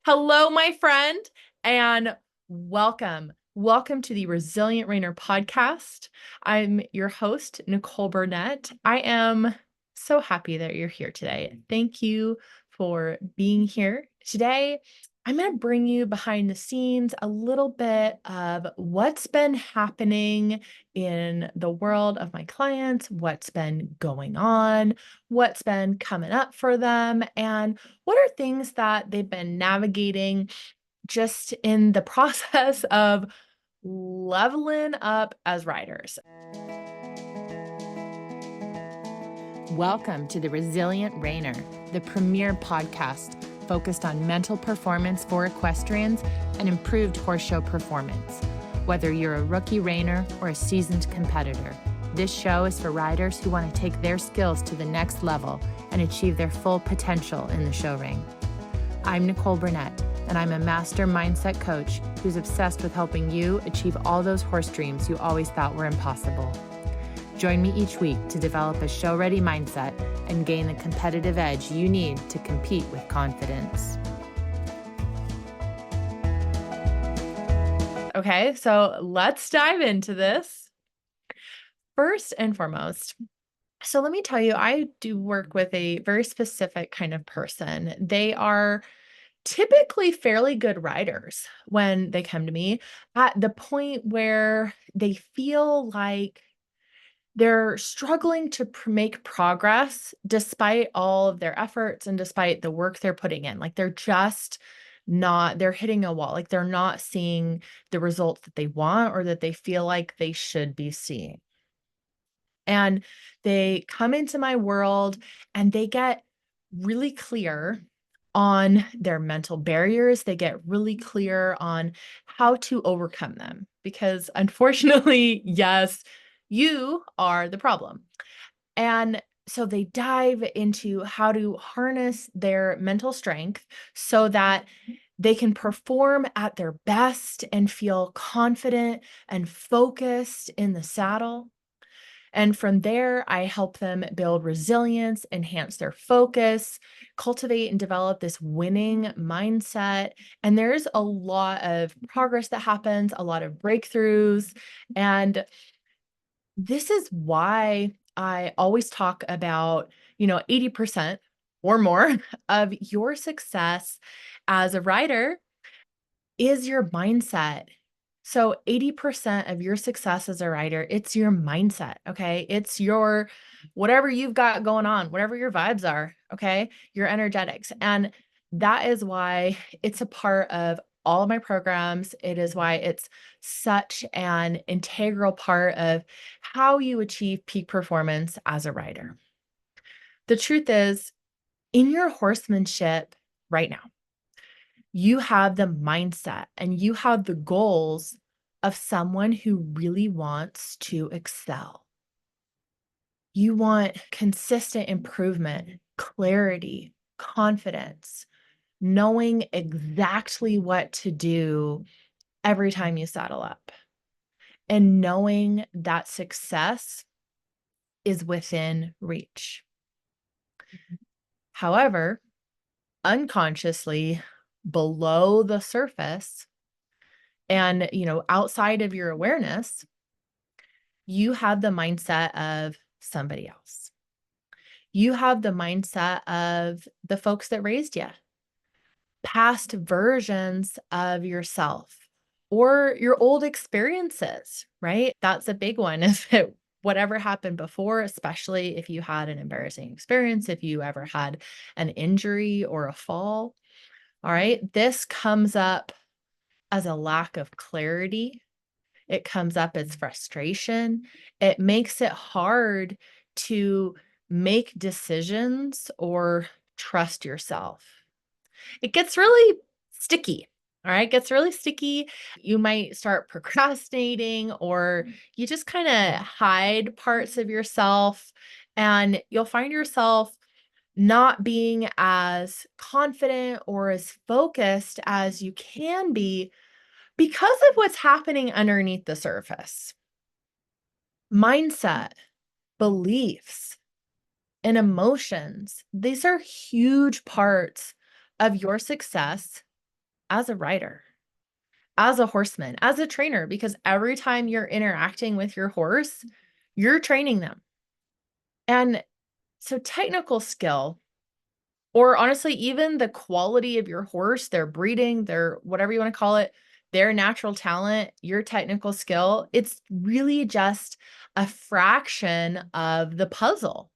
Hello, my friend, and welcome. Welcome to the Resilient Rainer podcast. I'm your host, Nicole Burnett. I am so happy that you're here today. Thank you for being here. Today, I'm going to bring you behind the scenes a little bit of what's been happening in the world of my clients, what's been going on, what's been coming up for them, and what are things that they've been navigating just in the process of leveling up as writers? Welcome to the Resilient Rainer, the premier podcast focused on mental performance for equestrians and improved horse show performance. Whether you're a rookie reiner or a seasoned competitor, this show is for riders who want to take their skills to the next level and achieve their full potential in the show ring. I'm Nicole Burnett, and I'm a master mindset coach who's obsessed with helping you achieve all those horse dreams you always thought were impossible. Join me each week to develop a show-ready mindset and gain the competitive edge you need to compete with confidence. Okay, so let's dive into this. First and foremost, so let me tell you, I do work with a very specific kind of person. They are typically fairly good writers when they come to me at the point where they feel like they're struggling to make progress despite all of their efforts and despite the work they're putting in. Like they're just not, they're hitting a wall. Like they're not seeing the results that they want or that they feel like they should be seeing. And they come into my world and they get really clear on their mental barriers. They get really clear on how to overcome them because unfortunately, yes, you are the problem. And so they dive into how to harness their mental strength so that they can perform at their best and feel confident and focused in the saddle. And from there, I help them build resilience, enhance their focus, cultivate and develop this winning mindset. And there's a lot of progress that happens, a lot of breakthroughs. And this is why I always talk about, 80% or more of your success as a writer is your mindset. So 80% of your success as a writer, it's your mindset, okay? It's your whatever you've got going on, whatever your vibes are, okay? Your energetics. And that is why it's a part of all of my programs. It is why it's such an integral part of how you achieve peak performance as a writer. The truth is, in your horsemanship right now, you have the mindset and you have the goals of someone who really wants to excel. You want consistent improvement, clarity, confidence, knowing exactly what to do every time you saddle up, and knowing that success is within reach. However, unconsciously, below the surface, and, outside of your awareness, you have the mindset of somebody else. You have the mindset of the folks that raised you, past versions of yourself, or your old experiences, right? That's a big one is that whatever happened before, especially if you had an embarrassing experience, if you ever had an injury or a fall, all right, this comes up as a lack of clarity. It comes up as frustration. It makes it hard to make decisions or trust yourself. It gets really sticky. All right, gets really sticky. You might start procrastinating or you just kind of hide parts of yourself and you'll find yourself not being as confident or as focused as you can be because of what's happening underneath the surface. Mindset, beliefs, and emotions, these are huge parts of your success as a rider, as a horseman, as a trainer, because every time you're interacting with your horse, you're training them. And so technical skill, or honestly, even the quality of your horse, their breeding, their whatever you want to call it, their natural talent, your technical skill, it's really just a fraction of the puzzle.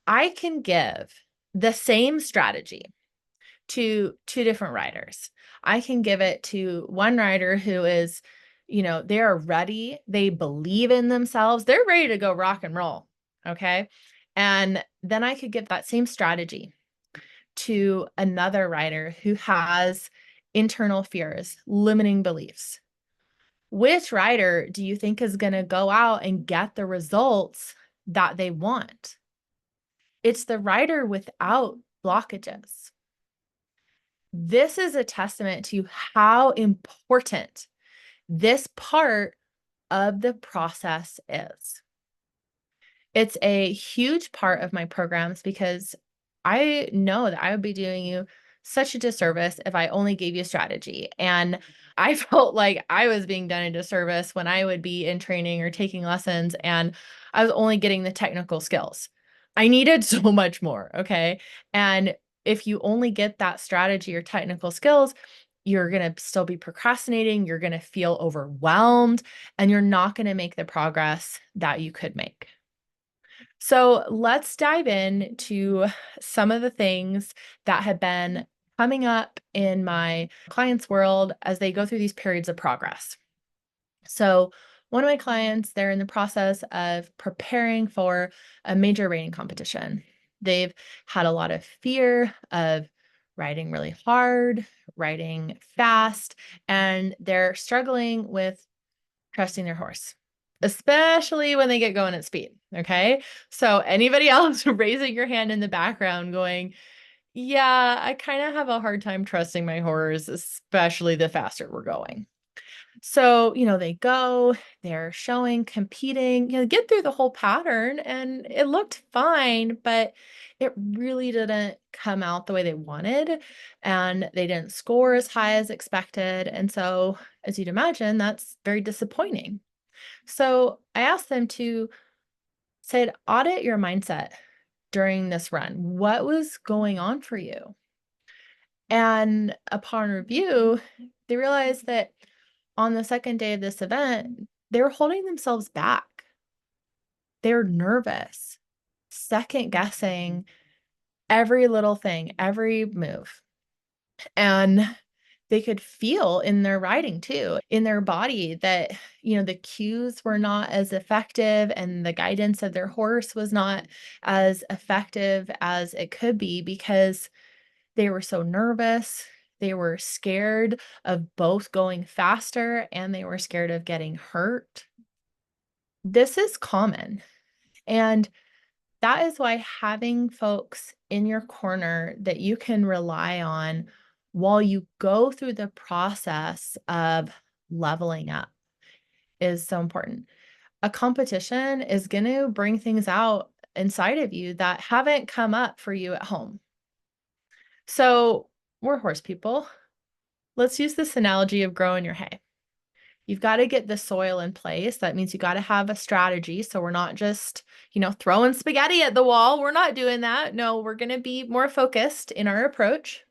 I can give the same strategy to two different riders. I can give it to one rider who is, they are ready, they believe in themselves, they're ready to go rock and roll. Okay. And then I could give that same strategy to another rider who has internal fears, limiting beliefs. Which rider do you think is going to go out and get the results that they want? It's the rider without blockages. This is a testament to how important this part of the process is. It's a huge part of my programs because I know that I would be doing you such a disservice if I only gave you strategy. And I felt like I was being done a disservice when I would be in training or taking lessons and I was only getting the technical skills. I needed so much more. Okay. And if you only get that strategy or technical skills, you're going to still be procrastinating. You're going to feel overwhelmed and you're not going to make the progress that you could make. So let's dive in to some of the things that have been coming up in my clients' world as they go through these periods of progress. So one of my clients, they're in the process of preparing for a major reining competition. They've had a lot of fear of riding really hard, riding fast, and they're struggling with trusting their horse, especially when they get going at speed. Okay. So, anybody else raising your hand in the background going, yeah, I kind of have a hard time trusting my horse, especially the faster we're going. So, they go, they're showing, competing, get through the whole pattern and it looked fine, but it really didn't come out the way they wanted and they didn't score as high as expected. And so, as you'd imagine, that's very disappointing. So, I asked them to say, audit your mindset during this run. What was going on for you? And upon review, they realized that on the second day of this event, they were holding themselves back. They're nervous, second guessing every little thing, every move. And they could feel in their riding too, in their body that, the cues were not as effective and the guidance of their horse was not as effective as it could be because they were so nervous. They were scared of both going faster and they were scared of getting hurt. This is common. And that is why having folks in your corner that you can rely on while you go through the process of leveling up is so important. A competition is going to bring things out inside of you that haven't come up for you at home. So, we're horse people. Let's use this analogy of growing your hay. You've got to get the soil in place. That means you got to have a strategy. So we're not just, throwing spaghetti at the wall. We're not doing that. No, we're going to be more focused in our approach.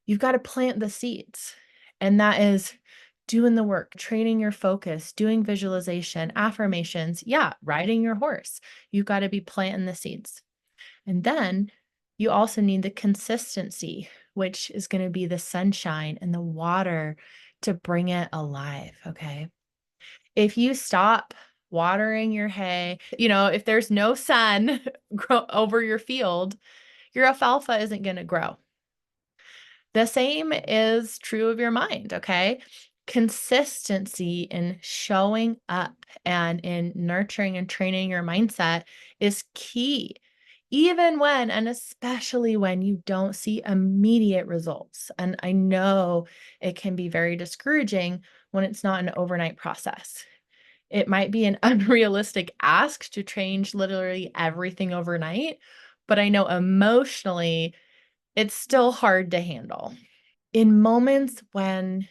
You've got to plant the seeds. And that is doing the work, training your focus, doing visualization, affirmations. Yeah, riding your horse. You've got to be planting the seeds. And then you also need the consistency, which is going to be the sunshine and the water to bring it alive. Okay. If you stop watering your hay, if there's no sun over your field, your alfalfa isn't going to grow. The same is true of your mind. Okay. Consistency in showing up and in nurturing and training your mindset is key, even when and especially when you don't see immediate results. And I know it can be very discouraging when it's not an overnight process. It might be an unrealistic ask to change literally everything overnight, but I know emotionally it's still hard to handle. In moments when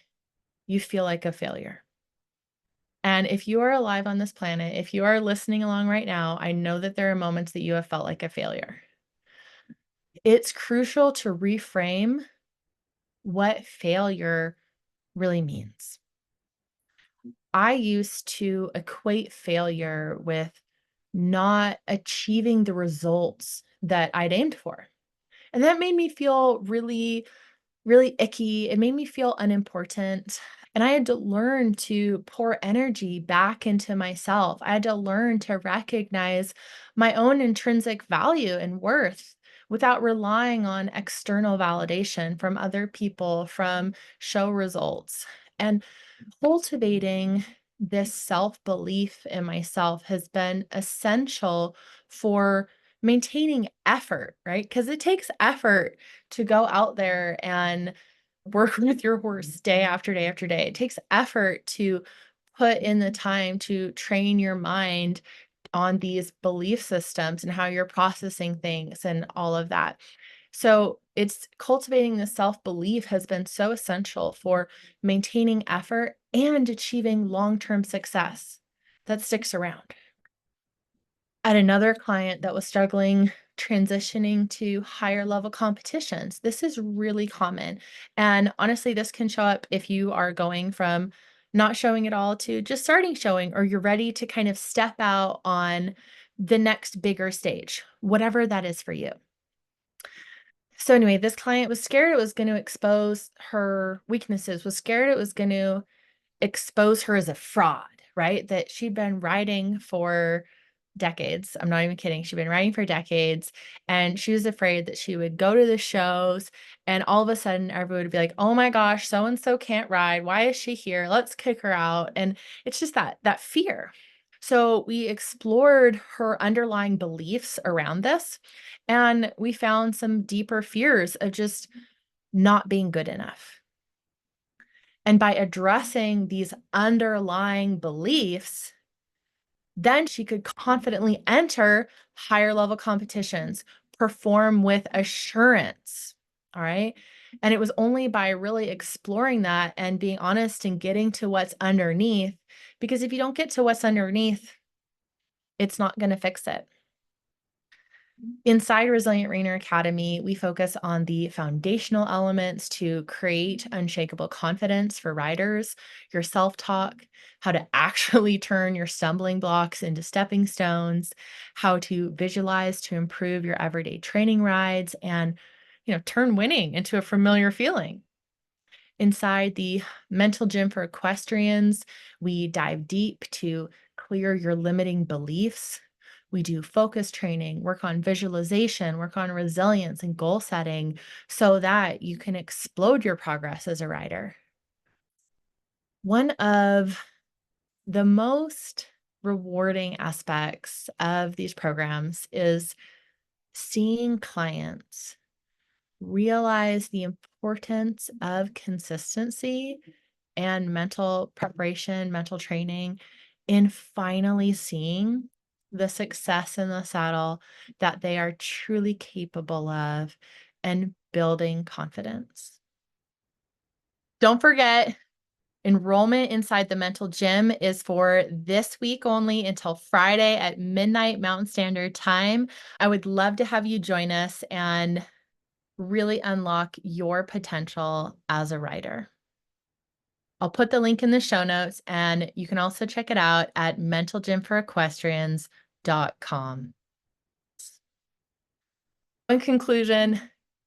you feel like a failure. And if you are alive on this planet, if you are listening along right now, I know that there are moments that you have felt like a failure. It's crucial to reframe what failure really means. I used to equate failure with not achieving the results that I'd aimed for. And that made me feel really icky. It made me feel unimportant. And I had to learn to pour energy back into myself. I had to learn to recognize my own intrinsic value and worth without relying on external validation from other people, from show results. And cultivating this self belief in myself has been essential for maintaining effort, right? Because it takes effort to go out there and work with your horse day after day after day. It takes effort to put in the time to train your mind on these belief systems and how you're processing things and all of that. So it's cultivating the self-belief has been so essential for maintaining effort and achieving long-term success that sticks around. I had another client that was struggling transitioning to higher level competitions. This is really common. And honestly, this can show up if you are going from not showing at all to just starting showing, or you're ready to kind of step out on the next bigger stage, whatever that is for you. So anyway, this client was scared it was going to expose her weaknesses, was scared it was going to expose her as a fraud, right? That she'd been writing for decades. I'm not even kidding. She'd been writing for decades, and she was afraid that she would go to the shows and all of a sudden everyone would be like, "Oh my gosh, so and so can't ride. Why is she here? Let's kick her out." And it's just that fear. So we explored her underlying beliefs around this, and we found some deeper fears of just not being good enough. And by addressing these underlying beliefs, then she could confidently enter higher level competitions, perform with assurance. All right. And it was only by really exploring that and being honest and getting to what's underneath, because if you don't get to what's underneath, it's not going to fix it. Inside Resilient Rainer Academy, we focus on the foundational elements to create unshakable confidence for riders, your self talk, how to actually turn your stumbling blocks into stepping stones, how to visualize to improve your everyday training rides, and turn winning into a familiar feeling. Inside the mental gym for equestrians, we dive deep to clear your limiting beliefs. We do focus training, work on visualization, work on resilience and goal setting so that you can explode your progress as a rider. One of the most rewarding aspects of these programs is seeing clients realize the importance of consistency and mental preparation, mental training in finally seeing the success in the saddle that they are truly capable of and building confidence. Don't forget, enrollment inside the mental gym is for this week only until Friday at midnight Mountain Standard Time. I would love to have you join us and really unlock your potential as a writer. I'll put the link in the show notes, and you can also check it out at mentalgymforequestrians.com. In conclusion,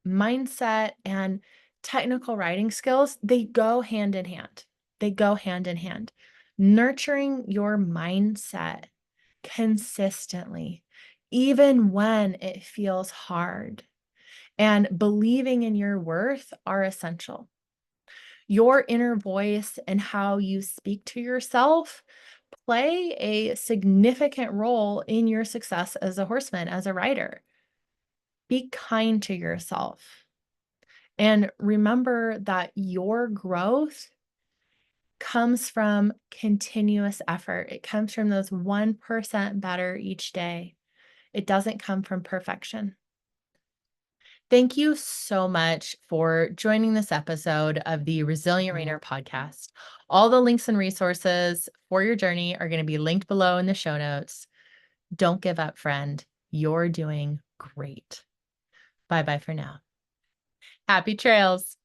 mindset and technical writing skills, they go hand in hand. They go hand in hand. Nurturing your mindset consistently, even when it feels hard, and believing in your worth are essential. Your inner voice and how you speak to yourself play a significant role in your success as a horseman, as a rider. Be kind to yourself and remember that your growth comes from continuous effort. It comes from those 1% better each day. It doesn't come from perfection. Thank you so much for joining this episode of the Resilient Rainer podcast. All the links and resources for your journey are going to be linked below in the show notes. Don't give up, friend. You're doing great. Bye bye for now. Happy trails.